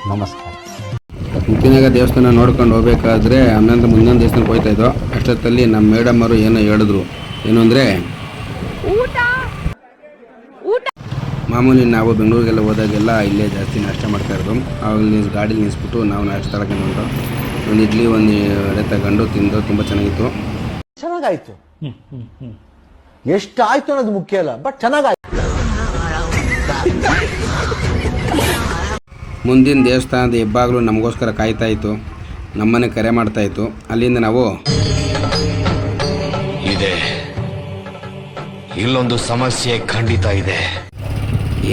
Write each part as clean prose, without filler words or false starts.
ನಮಸ್ಕಾರ. ಮುತ್ತಿನಾಗ ದೇವಸ್ಥಾನ ನೋಡ್ಕೊಂಡು ಹೋಗ್ಬೇಕಾದ್ರೆ ಆಮೇಲೆ ಮುಂದೊಂದು ದೇವಸ್ಥಾನಕ್ಕೆ ಹೋಗ್ತಾ ಇದ್ದೋ. ಅಷ್ಟೊತ್ತಲ್ಲಿ ನಮ್ಮ ಮೇಡಮ್ ಅವರು ಏನೋ ಹೇಳಿದ್ರು. ಏನು ಅಂದರೆ, ಮಾಮೂಲಿ ನಾವು ಬೆಂಗಳೂರಿಗೆಲ್ಲ ಹೋದಾಗೆಲ್ಲ ಇಲ್ಲೇ ಜಾಸ್ತಿ ನಾಷ್ಟ ಮಾಡ್ತಾ ಇರೋದು. ಆವಾಗ ಗಾಡೀಲಿ ನಿಲ್ಲಿಸ್ಬಿಟ್ಟು ನಾವು ನಾಷ್ಟ ತಗೊಂಡು ಒಂದು ಇಡ್ಲಿ ಒಂದು ಎಡೆ ತಗೊಂಡು ತಿಂದು ತುಂಬ ಚೆನ್ನಾಗಿತ್ತು. ಚೆನ್ನಾಗಾಯ್ತು. ಎಷ್ಟಾಯ್ತು ಅನ್ನೋದು ಮುಖ್ಯ ಅಲ್ಲ, ಬಟ್ ಚೆನ್ನಾಗಾಯ್ತು. ಮುಂದಿನ ದೇವಸ್ಥಾನದ ಹೆಬ್ಬಾಗ್ಲು ನಮಗೋಸ್ಕರ ಕಾಯ್ತಾ ಇತ್ತು. ನಮ್ಮನೆ ಕರೆ ಮಾಡ್ತಾ ಇತ್ತು. ಅಲ್ಲಿಂದ ನಾವು ಇದೆ, ಇಲ್ಲೊಂದು ಸಮಸ್ಯೆ ಖಂಡಿತ ಇದೆ.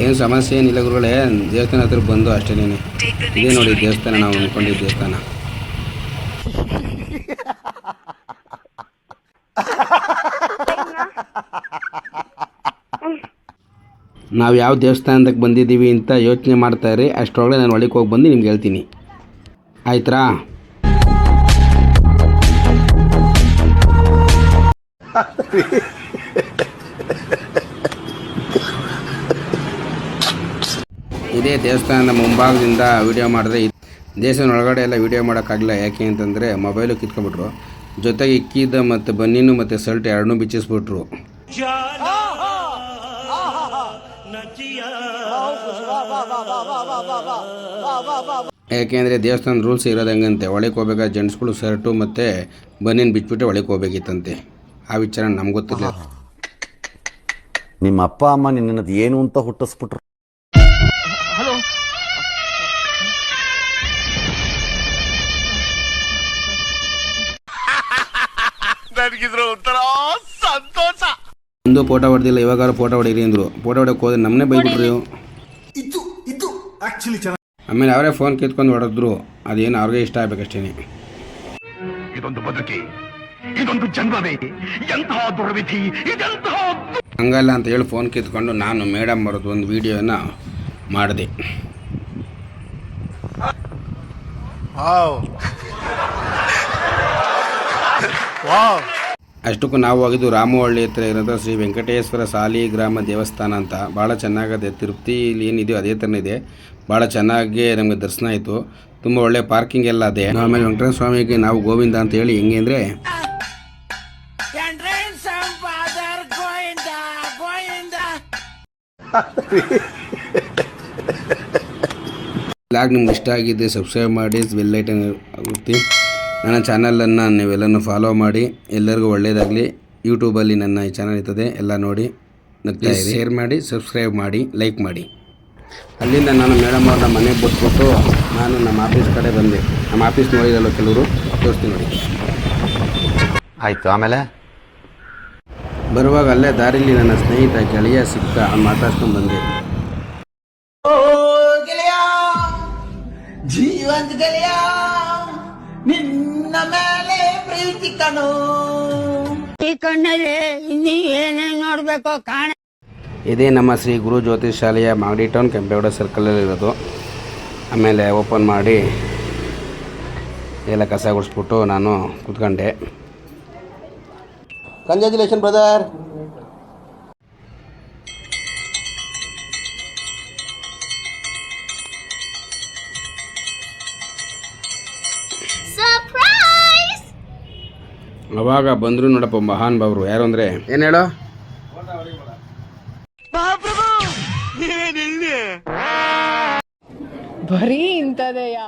ಏನು ಸಮಸ್ಯೆ ಏನಿಲ್ಲ ಗುರುಗಳೇ, ದೇವಸ್ಥಾನ ಹತ್ರ ಬಂದು ಅಷ್ಟೇನೇನೆ. ಇದೇ ನೋಡಿ ದೇವಸ್ಥಾನ, ನಾವು ಅಂದ್ಕೊಂಡಿದ್ದ ದೇವಸ್ಥಾನ. ನಾವು ಯಾವ ದೇವಸ್ಥಾನಕ್ಕೆ ಬಂದಿದ್ದೀವಿ ಅಂತ ಯೋಚನೆ ಮಾಡ್ತಾ ಇರಿ. ಅಷ್ಟರೊಳಗೆ ನಾನು ಒಳಗೆ ಹೋಗಿ ಬಂದು ನಿಮ್ಗೆ ಹೇಳ್ತೀನಿ, ಆಯ್ತಾ? ಇದೇ ದೇವಸ್ಥಾನದ ಮುಂಭಾಗದಿಂದ ವಿಡಿಯೋ ಮಾಡಿದ್ರೆ, ದೇವಸ್ಥಾನ ಒಳಗಡೆ ಎಲ್ಲ ವಿಡಿಯೋ ಮಾಡೋಕ್ಕಾಗಲ್ಲ. ಯಾಕೆ ಅಂತಂದರೆ ಮೊಬೈಲು ಕಿತ್ಕೊಂಡ್ಬಿಟ್ರು. ಜೊತೆಗೆ ಇಕ್ಕಿದ್ದ ಮತ್ತು ಬನ್ನೀನು ಮತ್ತು ಶರ್ಟ್ ಎರಡನ್ನೂ ಬಿಚ್ಚಿಸ್ಬಿಟ್ರು. ಯಾಕೆಂದರೆ ದೇವಸ್ಥಾನದ ರೂಲ್ಸ್ ಇರೋದು ಹೆಂಗಂತೆ, ಒಳಗೆ ಹೋಗ್ಬೇಕಾದ್ರೆ ಜೆಂಟ್ಸ್ಗಳು ಶರ್ಟು ಮತ್ತು ಬನ್ನೀನು ಬಿಟ್ಬಿಟ್ಟು ಒಳಗೆ ಹೋಗ್ಬೇಕಿತ್ತಂತೆ. ಆ ವಿಚಾರ ನಮ್ಗೆ ಗೊತ್ತಿಲ್ಲ. ನಿಮ್ಮ ಅಪ್ಪ ಅಮ್ಮ ನಿನ್ನದು ಏನು ಅಂತ ಹುಟ್ಟಿಸ್ಬಿಟ್ರು. ಒಂದು ಫೋಟೋ ಹೊಡೆದಿಲ್ಲ, ಇವಾಗಾರು ಫೋಟೋ ಹೊಡೀರಿ ಅಂದರು. ಫೋಟೋ ಹೊಡಕ್ಕೆ ಹೋದ್ರೆ ನಮ್ಮನ್ನೇ ಬೈಬಿಟ್ರು. ಆಮೇಲೆ ಅವರೇ ಫೋನ್ ಕಿತ್ಕೊಂಡು ಹೊಡೆದ್ರು. ಅದೇನು ಅವ್ರಿಗೆ ಇಷ್ಟ ಆಗ್ಬೇಕಷ್ಟೇ. ಇದೊಂದು ಬದುಕಿ, ಇದೊಂದು ಜನ್ಮವೇ, ಎಂತಹ ದುರ್ವಿಧಿ, ಇದೆಂತಹ ಹಂಗಲ್ಲ ಅಂತ ಹೇಳಿ ಫೋನ್ ಕಿತ್ಕೊಂಡು ನಾನು ಮೇಡಮ್ ಬರೋದು ಒಂದು ವಿಡಿಯೋನ ಮಾಡಿದೆ. ಅಷ್ಟಕ್ಕೂ ನಾವು ಹೋಗಿದ್ದು ರಾಮವಳ್ಳಿ ಹತ್ರ ಇರೋದು ಶ್ರೀ ವೆಂಕಟೇಶ್ವರ ಸಾಲಿಗ್ರಾಮ ದೇವಸ್ಥಾನ ಅಂತ. ಭಾಳ ಚೆನ್ನಾಗಿದೆ. ತಿರುಪತಿಲಿ ಏನಿದೆಯೋ ಅದೇ ಥರನೇ ಇದೆ. ಭಾಳ ಚೆನ್ನಾಗಿ ನಮಗೆ ದರ್ಶನ ಆಯಿತು. ತುಂಬ ಒಳ್ಳೆ ಪಾರ್ಕಿಂಗ್ ಎಲ್ಲ ಅದೇ. ಆಮೇಲೆ ವೆಂಕಟೇಶ್ವರ ಸ್ವಾಮಿಗೆ ನಾವು ಗೋವಿಂದ ಅಂತ ಹೇಳಿ ಹೆಂಗೆ ಅಂದರೆ, ಬ್ಲಾಗ್ ನಿಮ್ಗೆ ಇಷ್ಟ ಆಗಿದ್ದರೆ ಸಬ್ಸ್ಕ್ರೈಬ್ ಮಾಡಿ, ಬೆಲ್ ಐಕನ್ ಆಗುತ್ತೆ. ನನ್ನ ಚಾನಲನ್ನು ನೀವೆಲ್ಲನೂ ಫಾಲೋ ಮಾಡಿ. ಎಲ್ಲರಿಗೂ ಒಳ್ಳೆಯದಾಗಲಿ. ಯೂಟ್ಯೂಬಲ್ಲಿ ನನ್ನ ಈ ಚಾನಲ್ ಇರ್ತದೆ, ಎಲ್ಲ ನೋಡಿ ನಗ್ತಾ ಇರಿ. ಶೇರ್ ಮಾಡಿ, ಸಬ್ಸ್ಕ್ರೈಬ್ ಮಾಡಿ, ಲೈಕ್ ಮಾಡಿ. ಅಲ್ಲಿಂದ ನಾನು ಮೇಡಮ್ ಅವ್ರನ್ನ ಮನೆಗೆ ಬಿಟ್ಬಿಟ್ಟು ನಾನು ನಮ್ಮ ಆಫೀಸ್ ಕಡೆ ಬಂದೆ. ನಮ್ಮ ಆಫೀಸ್ ನೋಡಿದಲ್ಲ ಕೆಲವರು, ತೋರಿಸ್ತೀನಿ ನೋಡಿ. ಆಯಿತು. ಆಮೇಲೆ ಬರುವಾಗ ಅಲ್ಲೇ ದಾರಿಲಿ ನನ್ನ ಸ್ನೇಹಿತ ಗೆಳೆಯ ಸಿಕ್ಕ, ಮಾತಾಡ್ಸ್ಕೊಂಡು ಬಂದೆ. ಜೀವಂತ ಗೆಳೆಯ, ನಿನ್ನ ಮೇಲೆ ಪ್ರೀತಿ ಕಣೋ. ಈ ಕಣ್ಣಲ್ಲಿ ಇನ್ನೀ ಏನೇನು ನೋಡ್ಬೇಕೋ ಕಾಣ. ಇದೇ ನಮ್ಮ ಶ್ರೀ ಗುರು ಜ್ಯೋತಿಷ್ ಶಾಲೆಯ ಮಾಗಡಿ ಟೌನ್ ಕೆಂಪೇಗೌಡ ಸರ್ಕಲಲ್ಲಿ ಇರೋದು. ಆಮೇಲೆ ಓಪನ್ ಮಾಡಿ ಎಲ್ಲ ಕಸ ಗುಡಿಸ್ಬಿಟ್ಟು ನಾನು ಕೂತ್ಕೊಂಡೆ. Congratulation brother. ಅವಾಗ ಬಂದರು ನೋಡಪ್ಪ ಮಹಾನ್ ಭಾವರು. ಯಾರು ಅಂದರೆ ಏನು ಹೇಳೋ, ಬರೀ ಇಂಥದೆಯಾ?